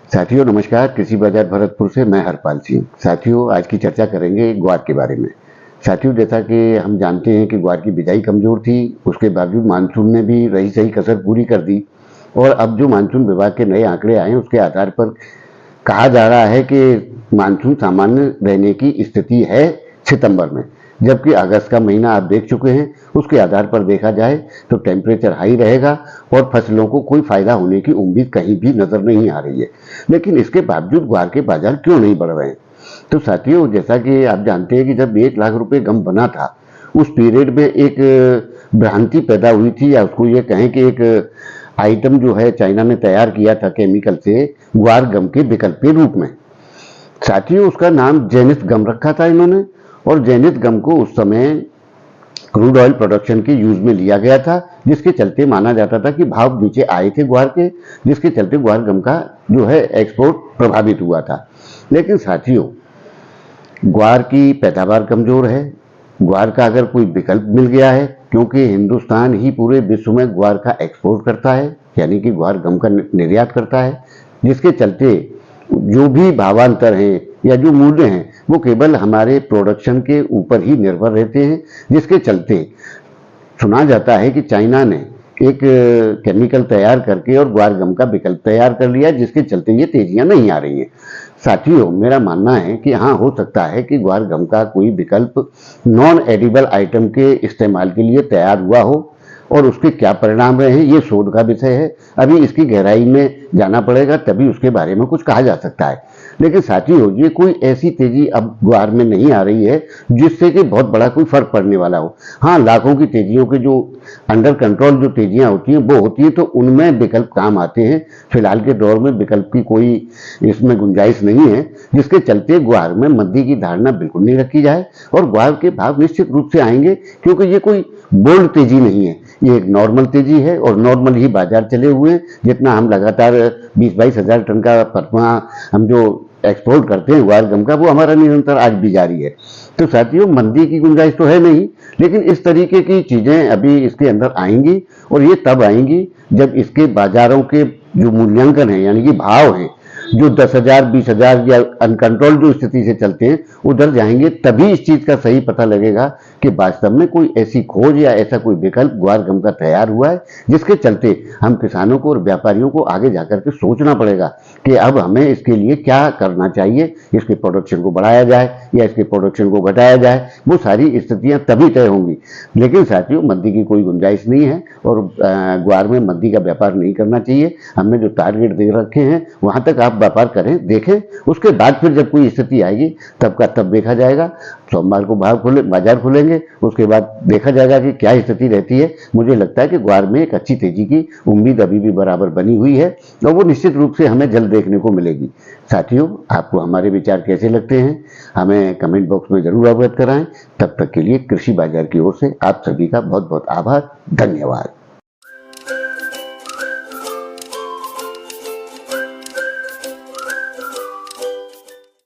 साथियों नमस्कार। कृषि बाजार भरतपुर से मैं हरपाल सिंह। साथियों आज की चर्चा करेंगे ग्वार के बारे में। साथियों जैसा कि हम जानते हैं कि ग्वार की बिजाई कमजोर थी, उसके बावजूद मानसून ने भी रही सही कसर पूरी कर दी और अब जो मानसून विभाग के नए आंकड़े आए हैं उसके आधार पर कहा जा रहा है कि मानसून सामान्य रहने की स्थिति है सितंबर में, जबकि अगस्त का महीना आप देख चुके हैं। उसके आधार पर देखा जाए तो टेम्परेचर हाई रहेगा और फसलों को कोई फायदा होने की उम्मीद कहीं भी नजर नहीं आ रही है। लेकिन इसके बावजूद ग्वार के बाजार क्यों नहीं बढ़ रहे हैं? तो साथियों जैसा कि आप जानते हैं कि जब 1 लाख रुपए गम बना था उस पीरियड में एक भ्रांति पैदा हुई थी, या उसको ये कहें कि एक आइटम जो है चाइना ने तैयार किया था केमिकल से ग्वार गम के विकल्प के रूप में। साथियों उसका नाम जेनिथ गम रखा था इन्होंने, और जेनिथ गम को उस समय क्रूड ऑयल प्रोडक्शन के यूज में लिया गया था, जिसके चलते माना जाता था कि भाव नीचे आए थे ग्वार के, जिसके चलते ग्वार गम का जो है एक्सपोर्ट प्रभावित हुआ था। लेकिन साथियों ग्वार की पैदावार कमजोर है। ग्वार का अगर कोई विकल्प मिल गया है, क्योंकि हिंदुस्तान ही पूरे विश्व में ग्वार का एक्सपोर्ट करता है, यानी कि ग्वार गम का निर्यात करता है, जिसके चलते जो भी भावांतर हैं या जो मूल्य हैं वो केवल हमारे प्रोडक्शन के ऊपर ही निर्भर रहते हैं, जिसके चलते सुना जाता है कि चाइना ने एक केमिकल तैयार करके और ग्वार गम का विकल्प तैयार कर लिया, जिसके चलते ये तेजियां नहीं आ रही हैं। साथियों मेरा मानना है कि हाँ, हो सकता है कि ग्वार गम का कोई विकल्प नॉन एडिबल आइटम के इस्तेमाल के लिए तैयार हुआ हो, और उसके क्या परिणाम रहे हैं ये शोध का विषय है। अभी इसकी गहराई में जाना पड़ेगा, तभी उसके बारे में कुछ कहा जा सकता है। लेकिन साथियों ये कोई ऐसी तेजी अब ग्वार में नहीं आ रही है जिससे कि बहुत बड़ा कोई फर्क पड़ने वाला हो। हाँ, लाखों की तेजियों के जो अंडर कंट्रोल जो तेजियां होती हैं वो होती है, तो उनमें विकल्प काम आते हैं। फिलहाल के दौर में विकल्प की कोई इसमें गुंजाइश नहीं है, जिसके चलते ग्वार में मंदी की धारणा बिल्कुल नहीं रखी जाए, और ग्वार के भाव निश्चित रूप से आएंगे, क्योंकि ये कोई बोल्ड तेजी नहीं है, ये एक नॉर्मल तेजी है और नॉर्मल ही बाजार चले हुए हैं। जितना हम लगातार 20-22 हजार टन का प्रतिमाह हम जो एक्सपोर्ट करते हैं ग्वार गम का, वो हमारा निरंतर आज भी जारी है। तो साथियों मंदी की गुंजाइश तो है नहीं, लेकिन इस तरीके की चीजें अभी इसके अंदर आएंगी, और ये तब आएंगी जब इसके बाजारों के जो मूल्यांकन है यानी कि भाव हैं जो 10,000 20,000 या अनकंट्रोल जो स्थिति से चलते हैं उधर जाएंगे, तभी इस चीज का सही पता लगेगा कि वास्तव में कोई ऐसी खोज या ऐसा कोई विकल्प ग्वार गम का तैयार हुआ है, जिसके चलते हम किसानों को और व्यापारियों को आगे जाकर के सोचना पड़ेगा कि अब हमें इसके लिए क्या करना चाहिए। इसके प्रोडक्शन को बढ़ाया जाए या इसके प्रोडक्शन को घटाया जाए, वो सारी स्थितियां तभी तय होंगी। लेकिन साथियों मंदी की कोई गुंजाइश नहीं है, और ग्वार में मंदी का व्यापार नहीं करना चाहिए। हमने जो टारगेट दे रखे हैं वहां तक आप व्यापार करें, देखें, उसके बाद फिर जब कोई स्थिति आएगी तब का तब देखा जाएगा। सोमवार को बाजार खुलेंगे, उसके बाद देखा जाएगा कि क्या स्थिति रहती है। मुझे लगता है कि ग्वार में एक अच्छी तेजी की उम्मीद अभी भी बराबर बनी हुई है, और वो निश्चित रूप से हमें जल्द देखने को मिलेगी। साथियों आपको हमारे विचार कैसे लगते हैं हमें कमेंट बॉक्स में जरूर अवगत कराएं। तब तक के लिए कृषि बाजार की ओर से आप सभी का बहुत बहुत आभार, धन्यवाद।